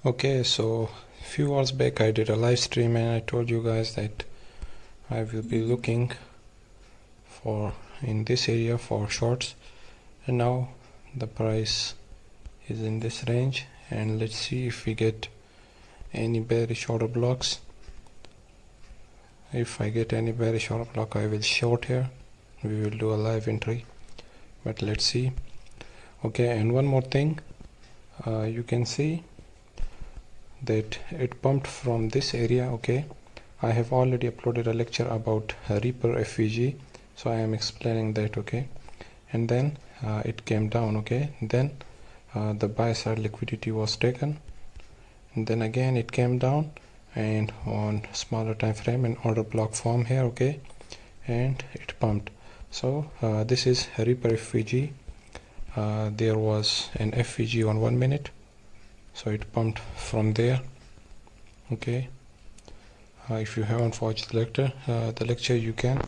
Okay, so a few hours back I did a live stream and I told you guys that I will be looking for in this area for shorts, and now the price is in this range, and let's see if we get any bearish order blocks. If I get any bearish order block, I will short here. We will do a live entry, but let's see. Okay, and one more thing, you can see that it pumped from this area. Okay, I have already uploaded a lecture about Reaper FVG, so I am explaining that. Okay, and then it came down. Okay, then the buy side liquidity was taken, and then again it came down, and on smaller time frame an order block form here. Okay, and it pumped. So this is Reaper FVG. There was an FVG on 1 minute, so it pumped from there. Okay, if you haven't watched the lecture you can.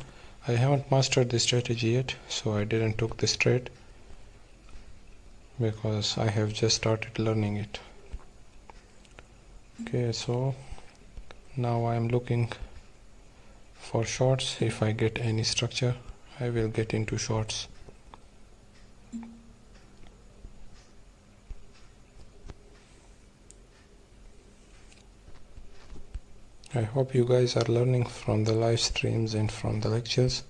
I haven't mastered this strategy yet, so I didn't took this trade because I have just started learning it. Okay, so now I am looking for shorts. If I get any structure, I will get into shorts. I hope you guys are learning from the live streams and from the lectures.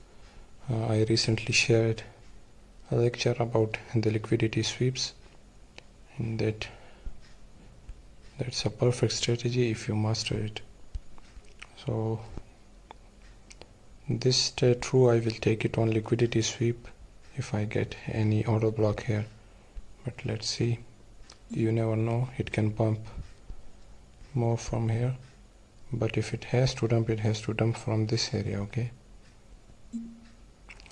I recently shared a lecture about the liquidity sweeps, and that's a perfect strategy if you master it. So this true, I will take it on liquidity sweep if I get any order block here, but let's see. You never know, it can pump more from here, but if it has to dump, it has to dump from this area. Okay,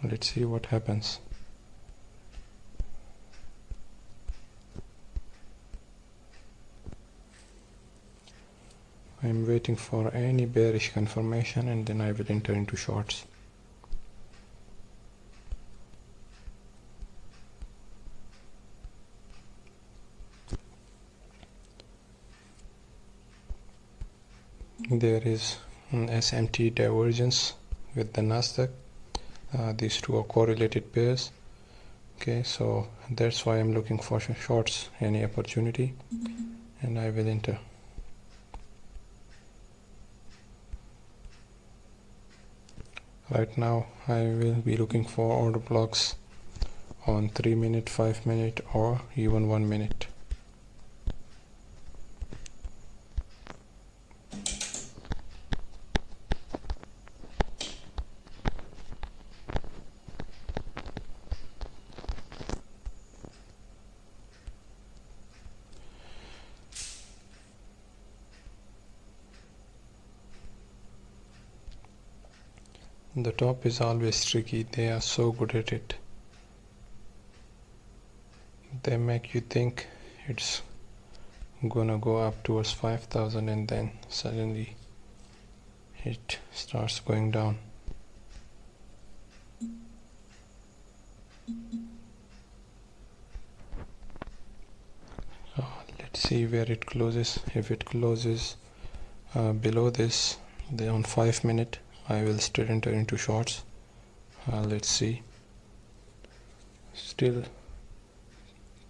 let's see what happens. I'm waiting for any bearish confirmation, and then I will enter into shorts. There is an SMT divergence with the Nasdaq. These two are correlated pairs. Okay, so that's why I'm looking for shorts, any opportunity, and I will enter. Right now I will be looking for order blocks on 3 minute, 5 minute, or even 1 minute. The top is always tricky. They are so good at it. They make you think it's gonna go up towards 5,000, and then suddenly it starts going down. Let's see where it closes. If it closes below this, then on 5 minute, I will straight enter into shorts. Let's see. Still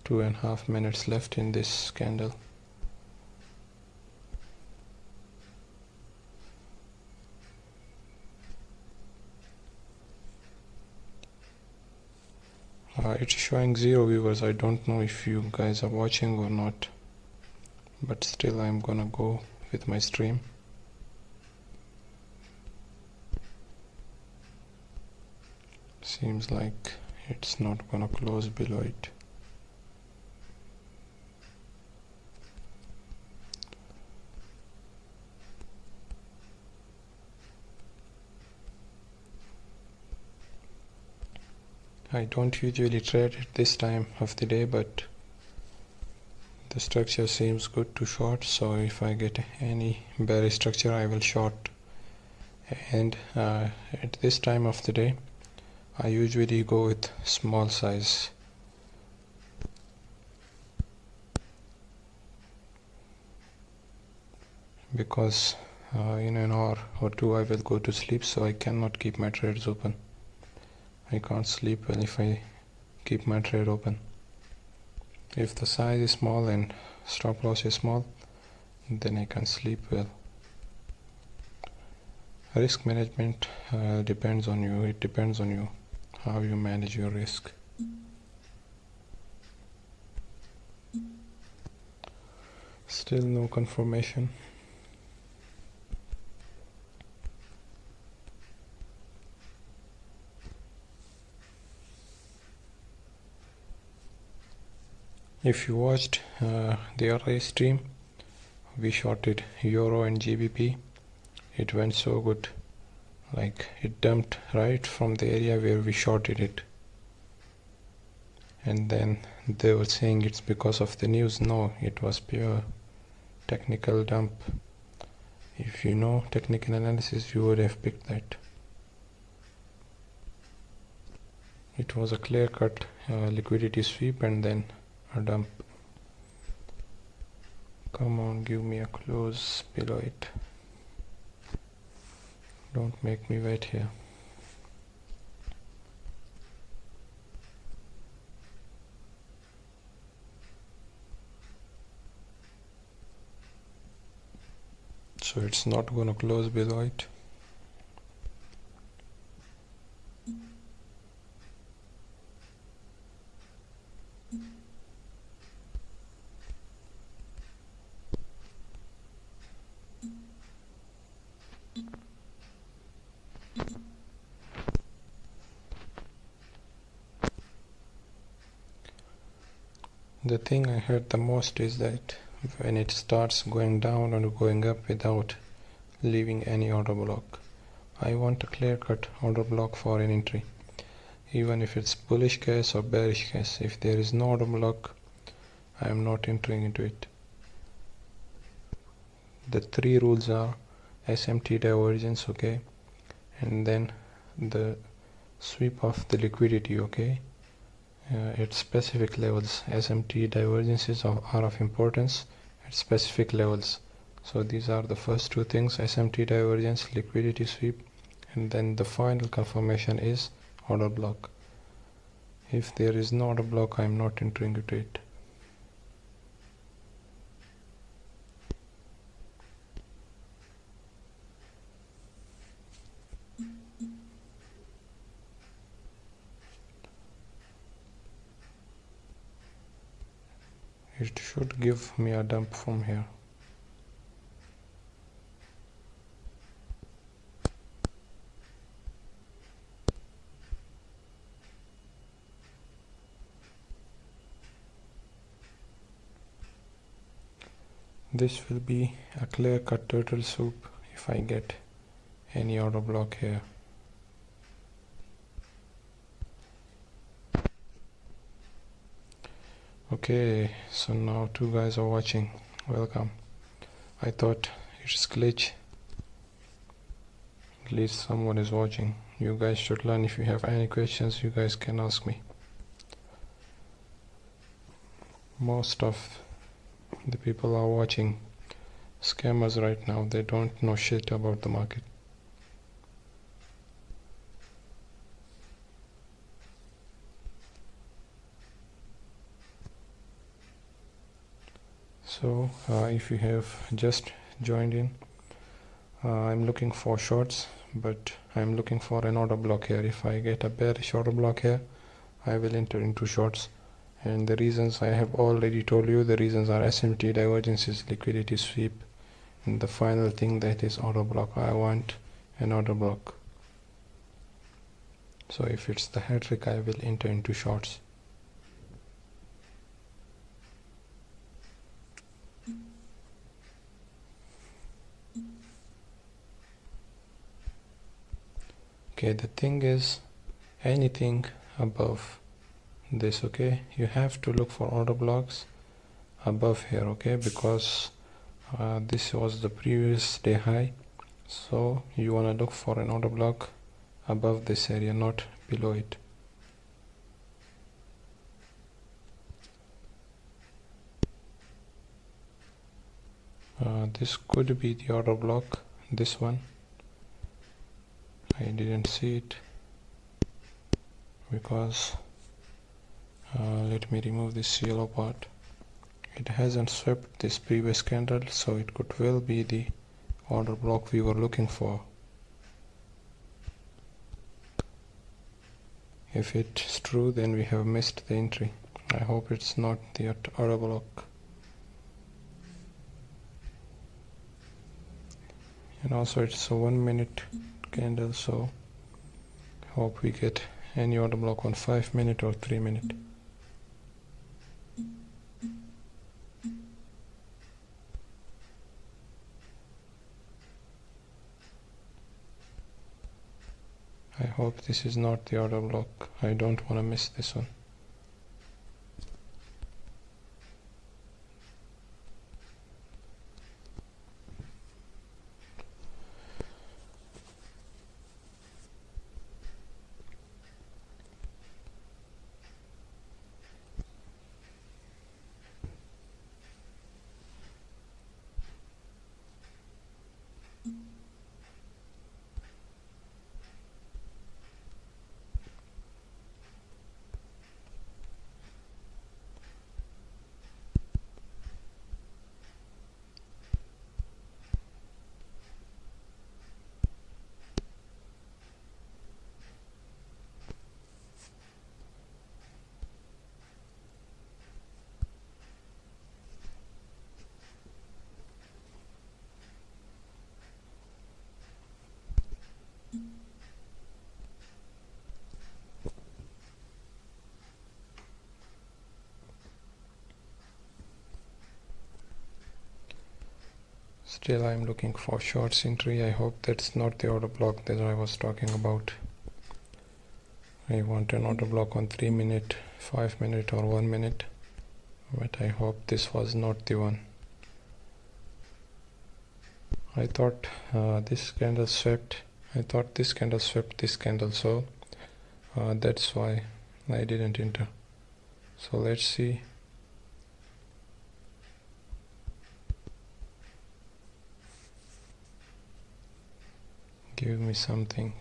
2.5 minutes left in this candle. It's showing 0 viewers. I don't know if you guys are watching or not, but still I'm gonna go with my stream. Seems like it's not gonna close below it. I don't usually trade at this time of the day, but the structure seems good to short, so if I get any bearish structure I will short. And at this time of the day I usually go with small size. because in an hour or two I will go to sleep, so I cannot keep my trades open. I can't sleep well if I keep my trade open. If the size is small and stop loss is small, then I can sleep well. Risk management depends on you. It depends on you how you manage your risk. Still no confirmation. If you watched the earlier stream, we shorted Euro and GBP. It went so good, like it dumped right from the area where we shorted it, and then they were saying it's because of the news. No, it was pure technical dump. If you know technical analysis, you would have picked that. It was a clear-cut liquidity sweep and then a dump. Come on, give me a close below it. Don't make me wait here. So it's not gonna close below it. The thing I heard the most is that when it starts going down or going up without leaving any order block. I want a clear-cut order block for an entry. Even if it's bullish case or bearish case, if there is no order block, I am not entering into it. The three rules are SMT divergence, okay, and then the sweep of the liquidity, okay, at specific levels. SMT divergences are of importance at specific levels. So these are the first two things: SMT divergence, liquidity sweep, and then the final confirmation is order block. If there is no order block, I am not entering into it. It should give me a dump from here. This will be a clear-cut turtle soup if I get any order block here. Okay, so now two guys are watching. Welcome. I thought it's glitch. At least someone is watching. You guys should learn. If you have any questions, you guys can ask me. Most of the people are watching scammers right now. They don't know shit about the market. So if you have just joined in, I'm looking for shorts, but I'm looking for an order block here. If I get a bearish order block here, I will enter into shorts. And the reasons I have already told you. The reasons are SMT divergences, liquidity sweep, and the final thing, that is order block. I want an order block. So if it's the hat trick, I will enter into shorts. Okay, the thing is, anything above this, okay, you have to look for order blocks above here, okay, because this was the previous day high, so you want to look for an order block above this area, not below it. this could be the order block, this one. I didn't see it because let me remove this yellow part. It hasn't swept this previous candle, so it could well be the order block we were looking for. If it's true, then we have missed the entry. I hope it's not the order block. And also it's a 1 minute candle, so hope we get any order block on 5 minute or 3 minute. I hope this is not the order block. I don't want to miss this one. Still I'm looking for shorts entry. I hope that's not the order block that I was talking about. I want an order block on 3 minute, 5 minute or 1 minute, but I hope this was not the one. I thought this candle swept. I thought this candle swept this candle, so that's why I didn't enter. So let's see. Give me something.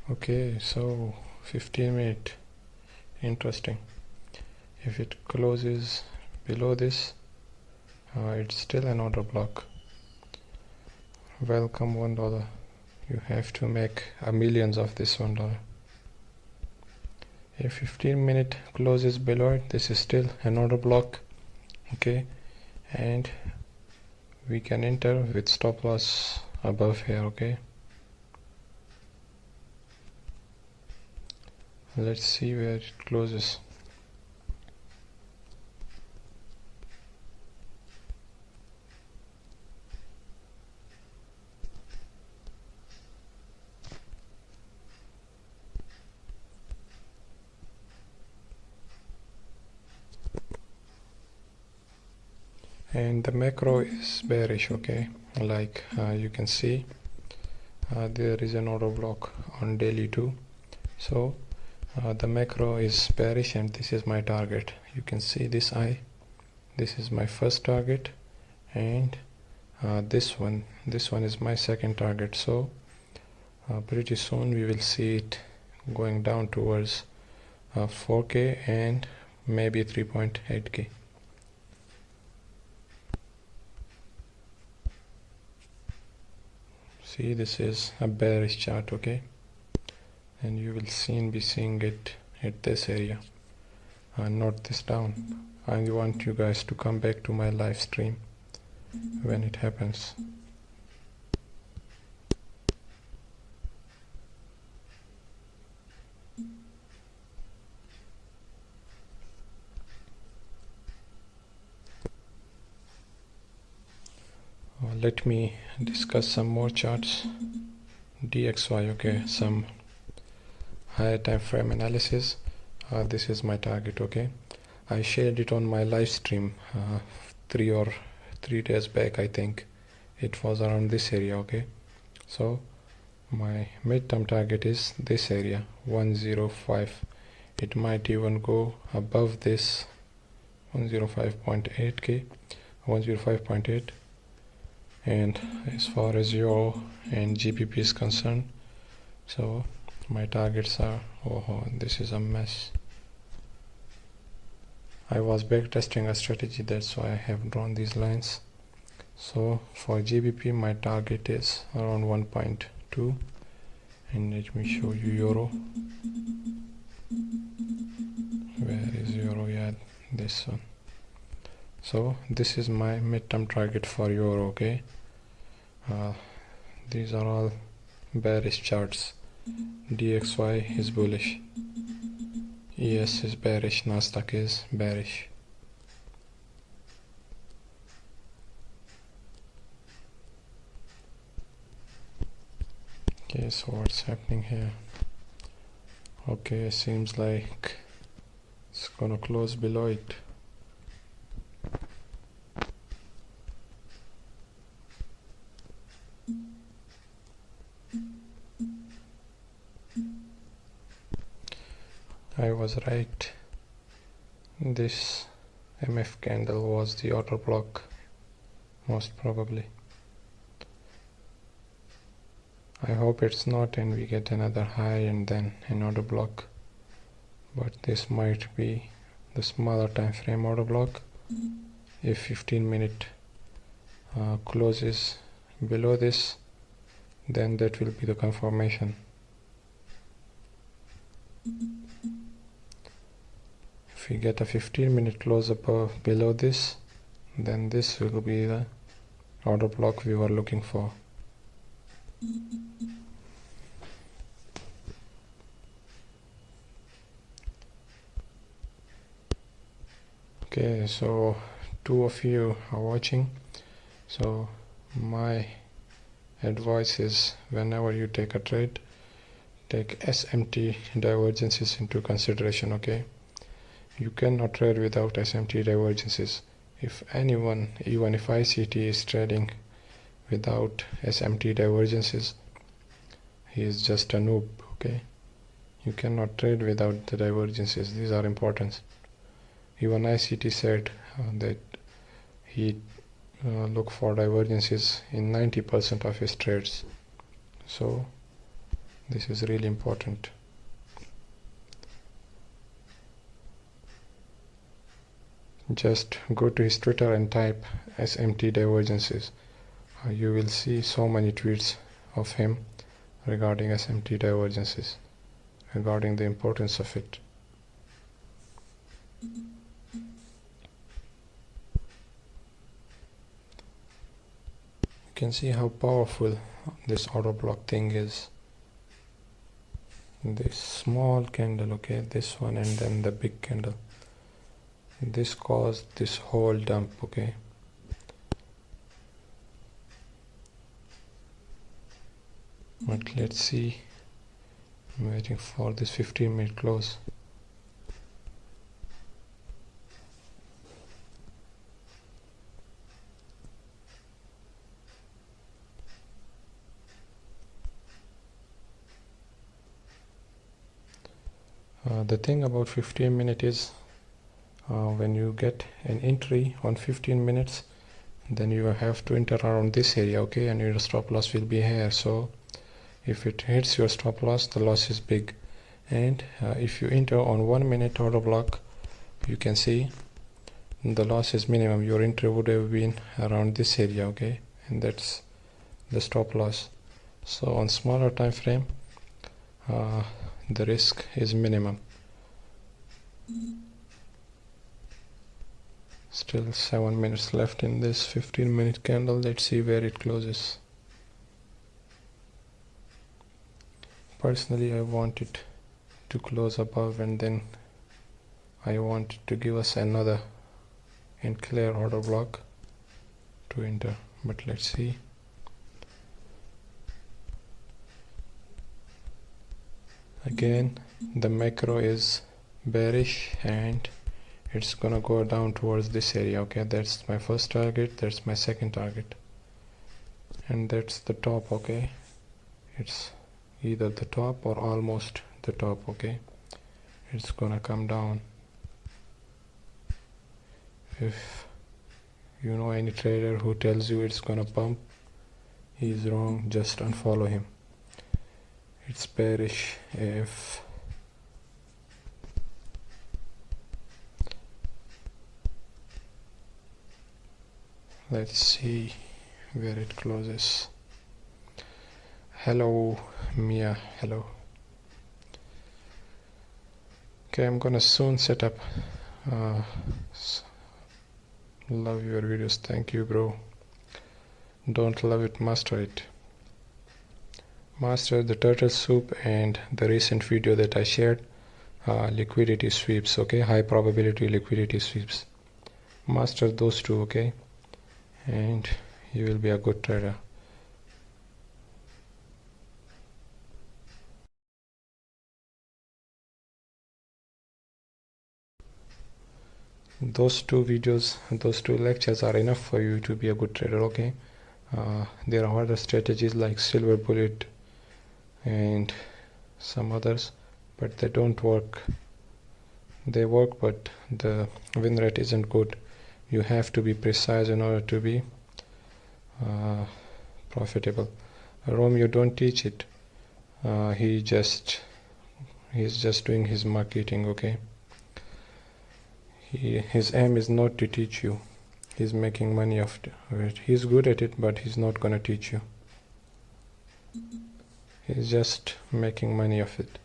Okay, so 15 minute. Interesting. If it closes below this, it's still an order block. Welcome $1. You have to make millions of this $1. If 15 minute closes below it, this is still an order block. Okay, and we can enter with stop loss above here. Okay, let's see where it closes. And the macro is bearish. Okay, like you can see there is an order block on daily too. So the macro is bearish and this is my target. You can see this eye. This is my first target, and this one is my second target. So pretty soon we will see it going down towards 4K and maybe 3.8K. See, this is a bearish chart. Okay, and you will soon be seeing it at this area, not this down. I want you guys to come back to my live stream when it happens. Let me discuss some more charts. DXY, okay, some higher time frame analysis. This is my target. Okay, I shared it on my live stream 3 days back. I think it was around this area. Okay, so my midterm target is this area 105. it might even go above this 105.8k, 105.8. And as far as euro and GBP is concerned, so my targets are, oh, this is a mess. I was backtesting a strategy, that's why I have drawn these lines. So for GBP my target is around 1.2, and let me show you euro. Where is euro? Yeah, this one. So this is my midterm target for euro. Okay, these are all bearish charts. DXY is bullish, ES is bearish, Nasdaq is bearish. Okay, so what's happening here? Okay, seems like it's gonna close below it. I was right. This MF candle was the order block, most probably. I hope it's not and we get another high and then another block, but this might be the smaller time frame order block. If 15-minute closes below this, then that will be the confirmation. If we get a 15-minute close above below this, then this will be the order block we were looking for. Okay, so two of you are watching, so my advice is, whenever you take a trade, take SMT divergences into consideration. Okay, you cannot trade without SMT divergences. If anyone, even if ICT is trading without SMT divergences, he is just a noob. Okay, you cannot trade without the divergences. These are important. Even ICT said that he look for divergences in 90% of his trades. So this is really important. Just go to his Twitter and type SMT divergences. You will see so many tweets of him regarding SMT divergences, regarding the importance of it. You can see how powerful this order block thing is. This small candle, okay, this one, and then the big candle. This caused this whole dump, okay. But let's see. I'm waiting for this 15-minute close. The thing about 15 minutes is when you get an entry on 15 minutes, then you have to enter around this area, okay, and your stop loss will be here. So if it hits your stop loss, the loss is big. And if you enter on 1 minute order block, you can see the loss is minimum. Your entry would have been around this area, okay, and that's the stop loss. So on smaller time frame, the risk is minimum. Still 7 minutes left in this 15-minute candle. Let's see where it closes. Personally, I want it to close above, and then I want it to give us another and clear order block to enter, but let's see. Again, the macro is bearish and it's gonna go down towards this area, okay. That's my first target, that's my second target, and that's the top, okay. It's either the top or almost the top, okay. it's gonna come down. If you know any trader who tells you it's gonna pump, he's wrong. Just unfollow him. It's bearish. If let's see where it closes. Hello Mia, hello. Okay, I'm gonna soon set up. Love your videos. Thank you, bro. Don't love it, master it. Master the turtle soup and the recent video that I shared, liquidity sweeps. Okay, high probability liquidity sweeps. Master those two, okay, and you will be a good trader. Those two videos, those two lectures are enough for you to be a good trader, okay. There are other strategies like silver bullet and some others, but they don't work. They work, but the win rate isn't good. You have to be precise in order to be profitable. Romeo don't teach it. He's just doing his marketing, okay. His aim is not to teach you. He's making money off it. He's good at it, but he's not gonna teach you. He's just making money off it.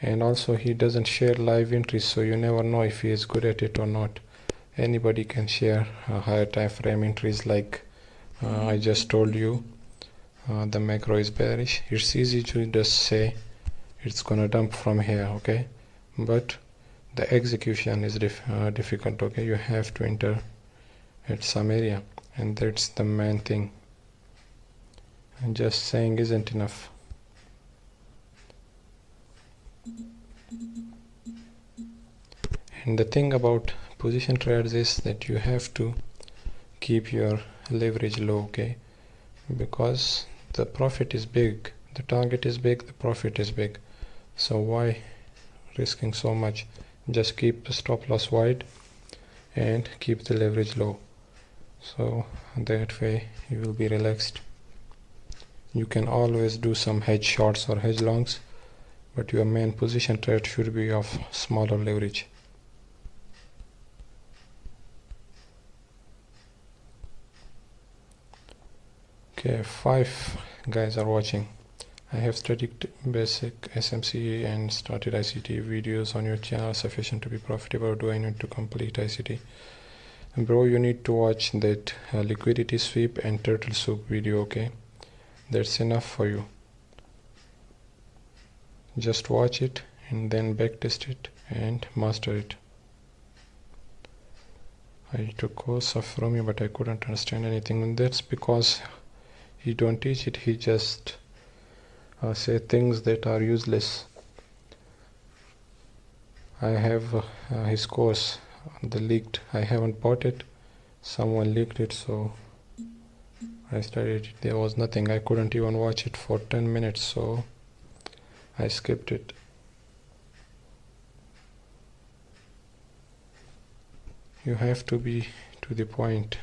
And also he doesn't share live entries, so you never know if he is good at it or not. Anybody can share higher time frame entries, like I just told you. The macro is bearish. It's easy to just say it's gonna dump from here, okay, but the execution is difficult, okay. You have to enter at some area, and that's the main thing. And just saying isn't enough. And the thing about position trades is that you have to keep your leverage low, okay, because the profit is big, the target is big, the profit is big. So why risking so much? Just keep the stop loss wide and keep the leverage low, so that way you will be relaxed. You can always do some hedge shorts or hedge longs, but your main position trade should be of smaller leverage. Okay, 5 guys are watching. I have studied basic SMC and started ICT. Videos on your channel sufficient to be profitable, or do I need to complete ICT? And bro, you need to watch that liquidity sweep and turtle soup video, okay. That's enough for you. Just watch it and then backtest it and master it. I took course of Romeo, but I couldn't understand anything, and that's because he don't teach it. He just say things that are useless. I have his course, the leaked. I haven't bought it. Someone leaked it, so I studied it. There was nothing. I couldn't even watch it for 10 minutes, so I skipped it. You have to be to the point.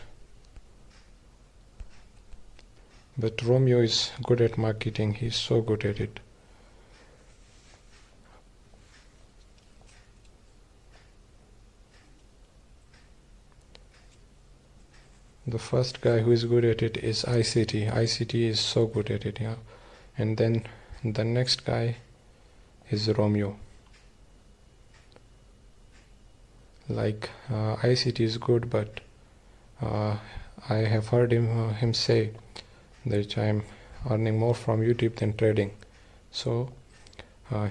But Romeo is good at marketing. He's so good at it. The first guy who is good at it is ICT. ICT is so good at it, yeah. And then the next guy is Romeo. Like ICT is good, but I have heard him say that I'm earning more from YouTube than trading. So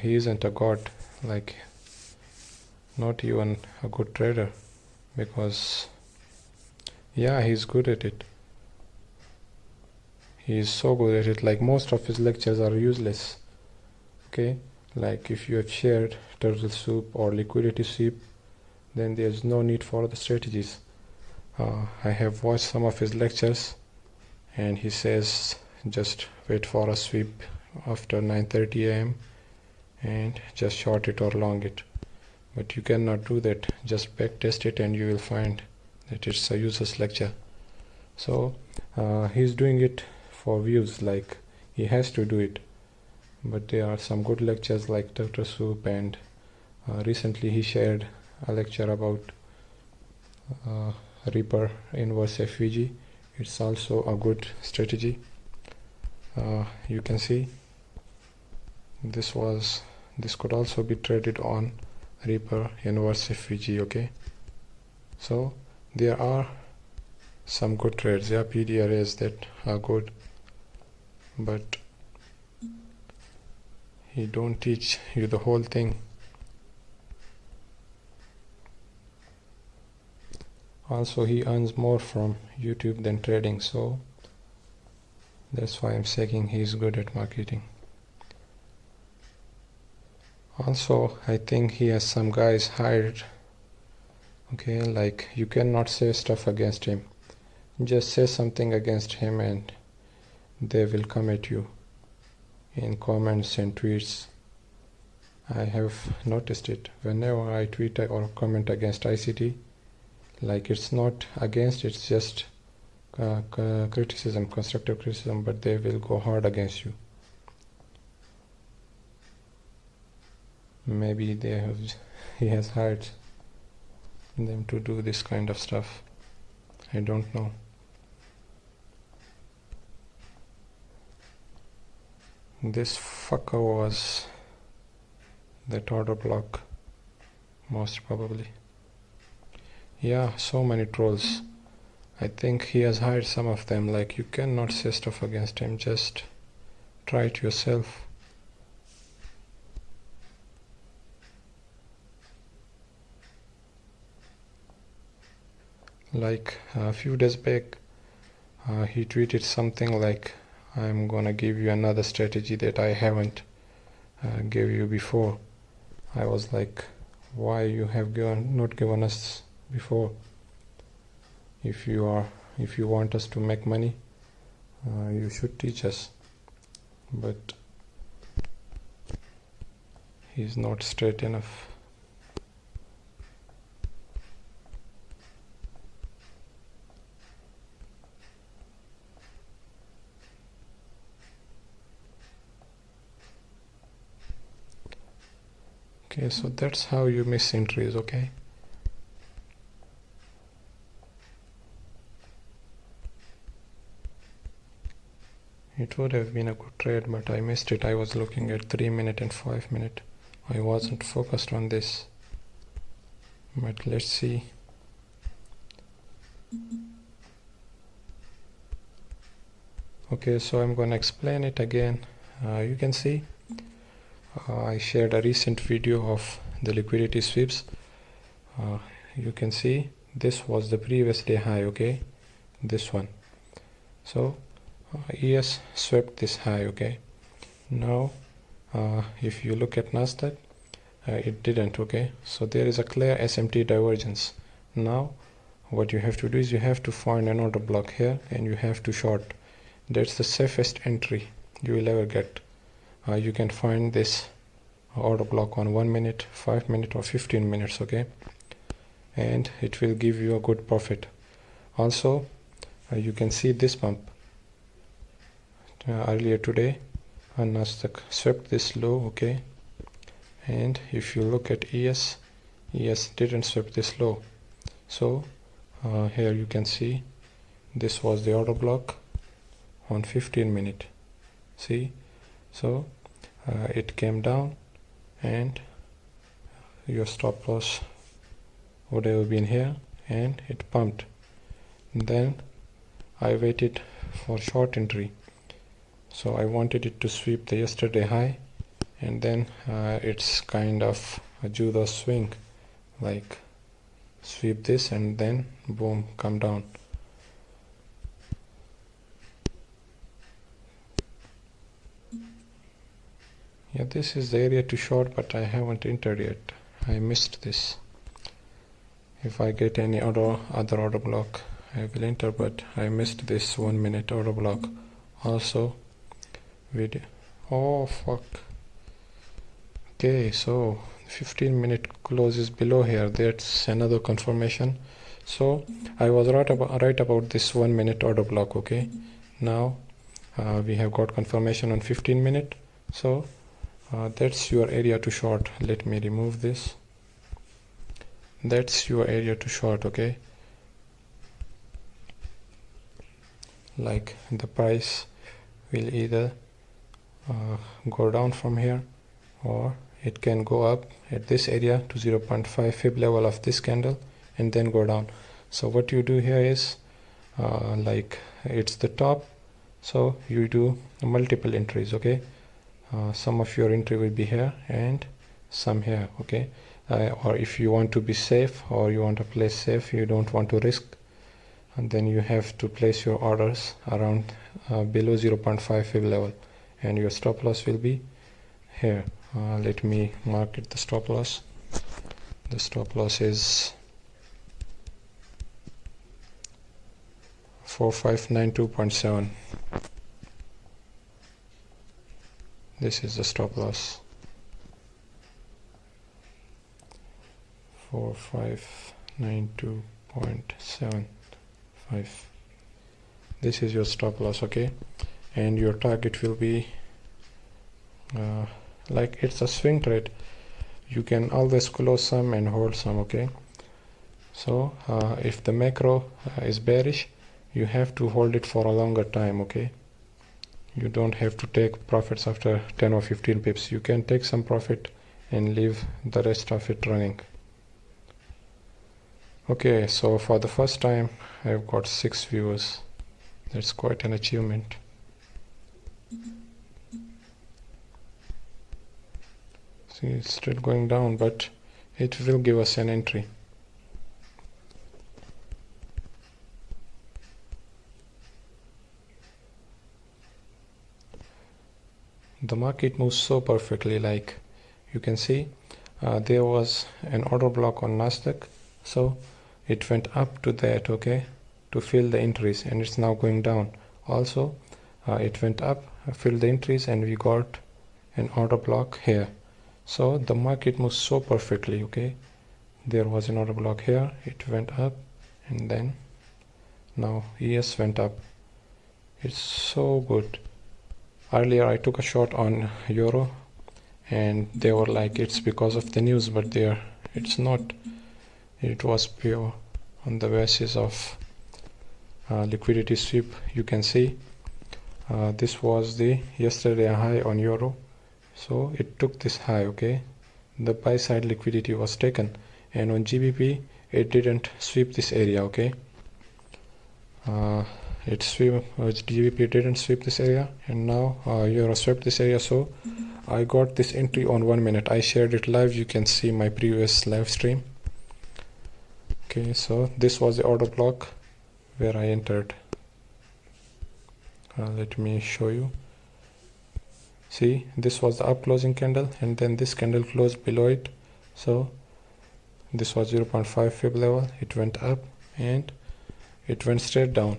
he isn't a god, like not even a good trader, because yeah, he's good at it. He is so good at it. Like most of his lectures are useless, okay. Like if you have shared turtle soup or liquidity sweep, then there's no need for the strategies. I have watched some of his lectures, and he says just wait for a sweep, after 9:30 a.m. and just short it or long it, but you cannot do that. Just back test it and you will find that it's a useless lecture. So he's doing it for views, like he has to do it, but there are some good lectures like Dr. Soup, and recently he shared a lecture about Reaper inverse FVG. It's also a good strategy. You can see this could also be traded on Reaper inverse FVG. Okay, so there are some good trades. There are PDRAs that are good, but he don't teach you the whole thing. Also, he earns more from YouTube than trading, so that's why I'm saying he's good at marketing. Also, I think he has some guys hired. Okay, like you cannot say stuff against him. Just say something against him and they will come at you in comments and tweets. I have noticed it. Whenever I tweet or comment against ICT, like it's not against, it's just criticism, constructive criticism, but they will go hard against you. Maybe he has hired them to do this kind of stuff. I don't know. This fucker was that order block, most probably. Yeah, so many trolls. I think he has hired some of them. Like, you cannot say stuff against him, just try it yourself. Like a few days back, he tweeted something like, I'm gonna give you another strategy that I haven't gave you before. I was like, why you have not given us before? If you want us to make money, you should teach us. But he's not straight enough. Okay, so that's how you miss entries. Okay, it would have been a good trade, but I missed it. I was looking at 3 minute and 5 minute. I wasn't focused on this. But let's see. Okay, so I'm gonna explain it again. You can see I shared a recent video of the liquidity sweeps. You can see this was the previous day high. Okay, this one. So ES swept this high. Okay, now if you look at Nasdaq, it didn't. Okay, so there is a clear SMT divergence. Now what you have to do is you have to find an order block here and you have to short. That's the safest entry you will ever get. You can find this order block on 1 minute, 5 minute or 15 minutes. Okay, and it will give you a good profit. Also you can see this pump earlier today, and Nasdaq swept this low. Okay, and if you look at ES didn't sweep this low. So here you can see this was the order block on 15 minute. See, so it came down and your stop loss would have been here and it pumped. Then I waited for short entry, so I wanted it to sweep the yesterday high, and then it's kind of a judo swing, like sweep this and then boom, come down. Yeah, this is the area to short, but I haven't entered yet. I missed this. If I get any other order block, I will enter, but I missed this 1 minute order block. Also Oh fuck. Okay, so 15-minute close is below here. That's another confirmation. So I was right about this 1 minute order block. Okay, now we have got confirmation on 15-minute. So that's your area to short. Let me remove this. That's your area to short. Okay, like the price will either go down from here, or it can go up at this area to 0.5 fib level of this candle and then go down. So what you do here is like it's the top, so you do multiple entries. Okay, some of your entry will be here and some here. Okay, or if you want to be safe, or you want to play safe, you don't want to risk, and then you have to place your orders around below 0.5 fib level, and your stop loss will be here. Let me mark it, the stop loss. The stop loss is 4592.7. This is the stop loss. 4592.75. This is your stop loss. Okay, and your target will be like it's a swing trade. You can always close some and hold some. Okay, so if the macro is bearish, you have to hold it for a longer time. Okay, you don't have to take profits after 10 or 15 pips. You can take some profit and leave the rest of it running. Okay, so for the first time I've got 6 viewers. That's quite an achievement. See, it's still going down, but it will give us an entry. The market moves so perfectly, like you can see there was an order block on Nasdaq, so it went up to that, okay, to fill the entries, and it's now going down. Also it went up, filled the entries, and we got an order block here. So the market moves so perfectly. Okay, there was an order block here, it went up, and then now ES went up. It's so good. Earlier I took a shot on euro, and they were like it's because of the news, but it's not. It was pure on the basis of liquidity sweep. You can see this was the yesterday high on euro, so it took this high. Okay, the buy side liquidity was taken, and on GBP it didn't sweep this area. Okay, GBP didn't sweep this area, and now euro swept this area. So I got this entry on 1 minute. I shared it live. You can see my previous live stream. Okay, so this was the order block where I entered. Let me show you. See, this was the up closing candle, and then this candle closed below it. So this was 0.5 fib level. It went up and it went straight down.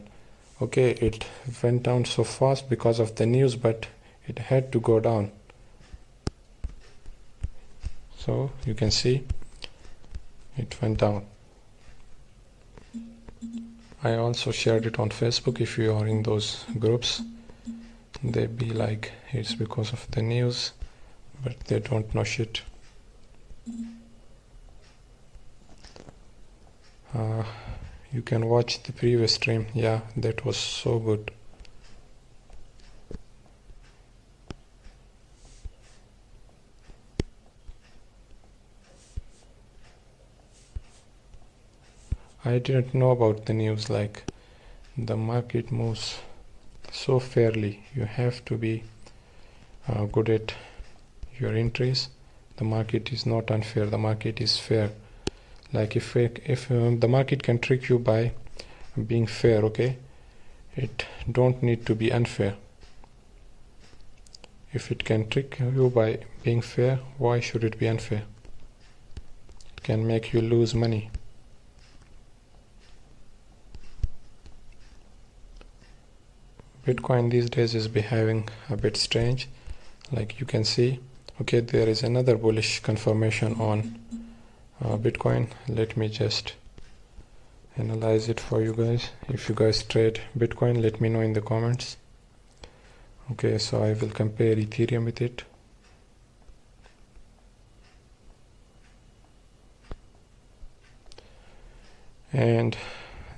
Okay, it went down so fast because of the news, but it had to go down. So you can see it went down. I also shared it on Facebook. If you are in those groups, they be like it's because of the news, but they don't know shit. You can watch the previous stream. Yeah, that was so good. I didn't know about the news. Like, the market moves so fairly. You have to be good at your entries. The market is not unfair. The market is fair. Like if the market can trick you by being fair, okay, it don't need to be unfair. If it can trick you by being fair, why should it be unfair? It can make you lose money. Bitcoin these days is behaving a bit strange. like you can see. Okay, there is another bullish confirmation on Bitcoin. Let me just analyze it for you guys. If you guys trade Bitcoin, let me know in the comments. Okay, so I will compare Ethereum with it. And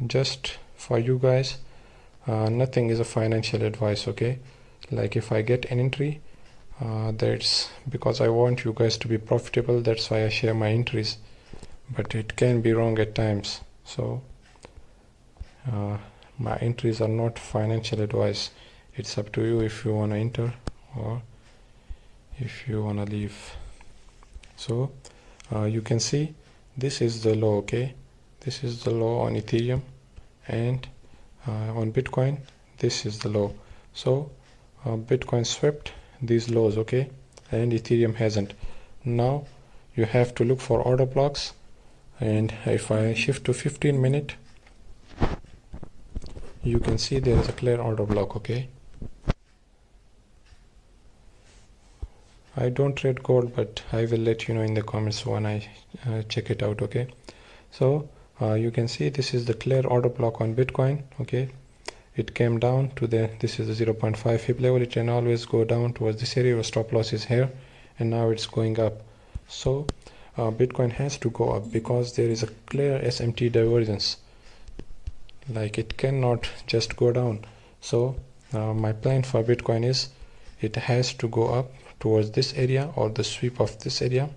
just for you guys, nothing is a financial advice, okay? Like if I get an entry, that's because I want you guys to be profitable. That's why I share my entries, but it can be wrong at times. So my entries are not financial advice. It's up to you if you want to enter or if you want to leave. So you can see this is the low, okay? This is the low on Ethereum, and on Bitcoin this is the low. So Bitcoin swept these lows, okay, and Ethereum hasn't. Now you have to look for order blocks, and if I shift to 15-minute, you can see there is a clear order block, okay? I don't trade gold, but I will let you know in the comments when I check it out, okay? So you can see this is the clear order block on Bitcoin, okay? It came down to this is the 0.5 hip level. It can always go down towards this area. Your stop loss is here, and now it's going up. So Bitcoin has to go up because there is a clear SMT divergence. Like it cannot just go down. So my plan for Bitcoin is it has to go up towards this area or the sweep of this area.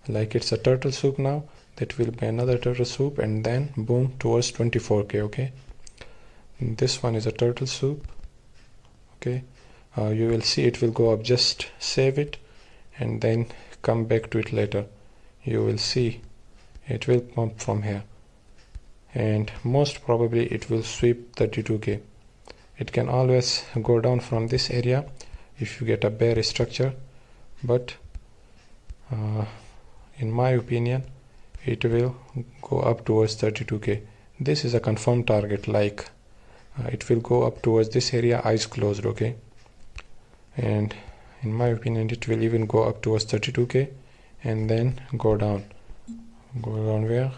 Like it's a turtle soup now. That will be another turtle soup, and then boom towards 24k, okay? This one is a turtle soup, okay? You will see it will go up. Just save it and then come back to it later. You will see it will pump from here, and most probably it will sweep 32k. It can always go down from this area if you get a bearish structure, but in my opinion it will go up towards 32k. This is a confirmed target. Like it will go up towards this area, eyes closed, okay? And in my opinion it will even go up towards 32k and then go down where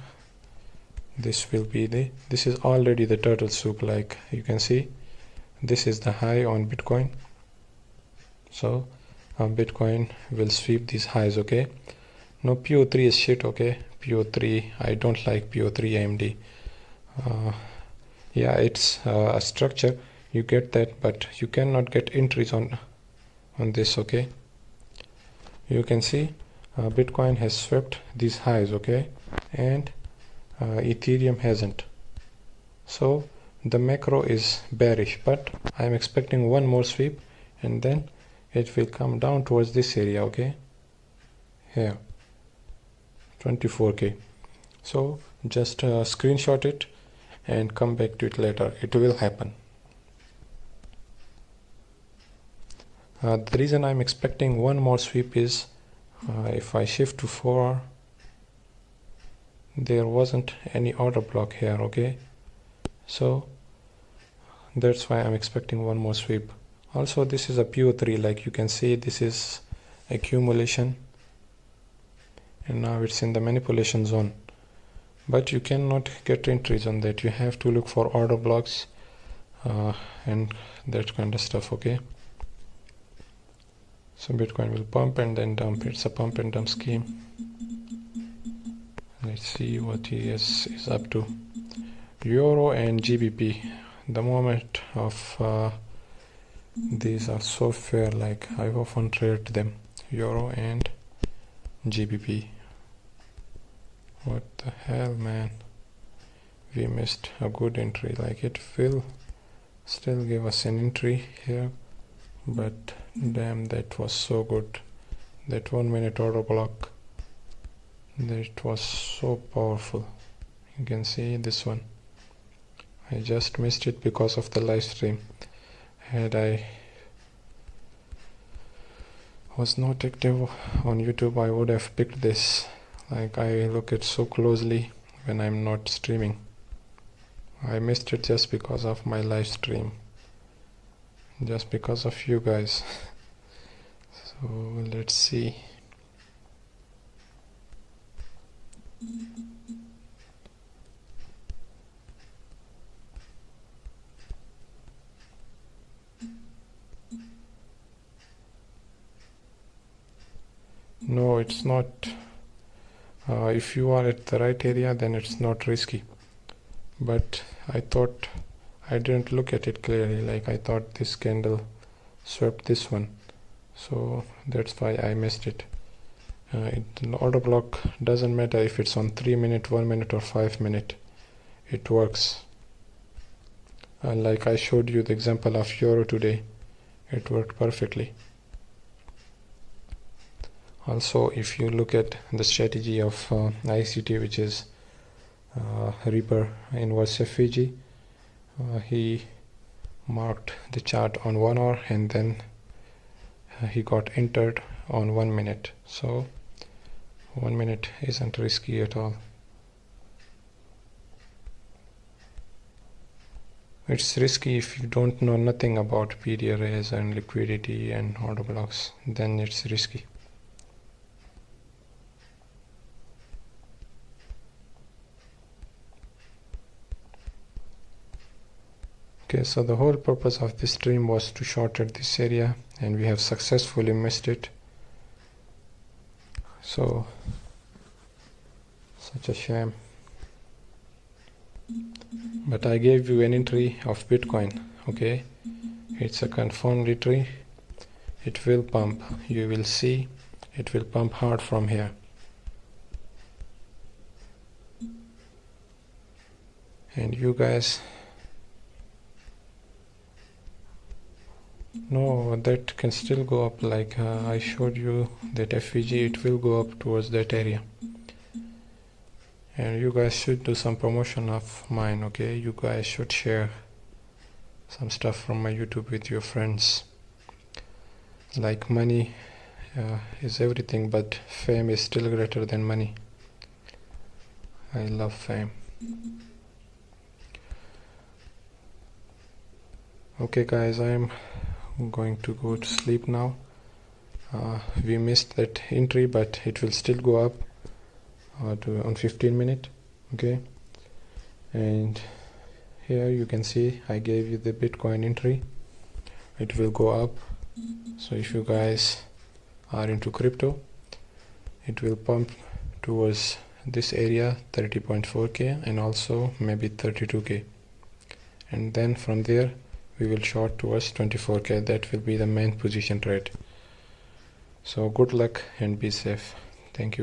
this will be this is already the turtle soup. Like you can see this is the high on Bitcoin. So Bitcoin will sweep these highs, okay? No, PO3 is shit, okay? PO3, I don't like PO3 AMD. Yeah, it's a structure, you get that, but you cannot get entries on this, okay? You can see Bitcoin has swept these highs, okay, and Ethereum hasn't. So the macro is bearish, but I'm expecting one more sweep and then it will come down towards this area, okay, here 24k. So just screenshot it and come back to it later. It will happen. The reason I'm expecting one more sweep is if I shift to 4, there wasn't any order block here, okay? So that's why I'm expecting one more sweep. Also this is a PO3, like you can see this is accumulation, and now it's in the manipulation zone, but you cannot get entries on that. You have to look for order blocks and that kind of stuff, okay? So Bitcoin will pump and then dump. It's a pump and dump scheme. Let's see what he is up to. Euro and GBP, the moment of these are so fair. Like I often trade them, Euro and GBP. What the hell, man, we missed a good entry. Like it will still give us an entry here, but damn, that was so good. That 1 minute order block, that was so powerful. You can see this one, I just missed it because of the live stream. Had I was not active on YouTube, I would have picked this. Like I look at so closely when I'm not streaming. I missed it just because of my live stream, just because of you guys. So let's see. No, it's not. If you are at the right area, then it's not risky. But I thought, I didn't look at it clearly. Like, I thought this candle swept this one, so that's why I missed it. The order block doesn't matter if it's on 3 minute, 1 minute or 5 minute, it works. Like I showed you the example of euro today, it worked perfectly. Also, if you look at the strategy of ICT, which is Reaper inverse FVG, he marked the chart on 1 hour and then he got entered on 1 minute. So 1 minute isn't risky at all. It's risky if you don't know nothing about PD arrays and liquidity and order blocks, then it's risky. Okay, so the whole purpose of this stream was to short at this area, and we have successfully missed it. So, such a shame. But I gave you an entry of Bitcoin, okay? It's a confirmed entry. It will pump. You will see it will pump hard from here. And you guys, no, that can still go up. Like I showed you that FVG, it will go up towards that area. And you guys should do some promotion of mine, okay? You guys should share some stuff from my YouTube with your friends. Like, money is everything, but fame is still greater than money. I love fame. Okay guys, I am going to go to sleep now. We missed that entry, but it will still go up on 15 minute, okay? And here you can see I gave you the Bitcoin entry. It will go up. So if you guys are into crypto, it will pump towards this area 30.4k and also maybe 32k, and then from there we will short towards 24k. That will be the main position trade. So good luck and be safe. Thank you.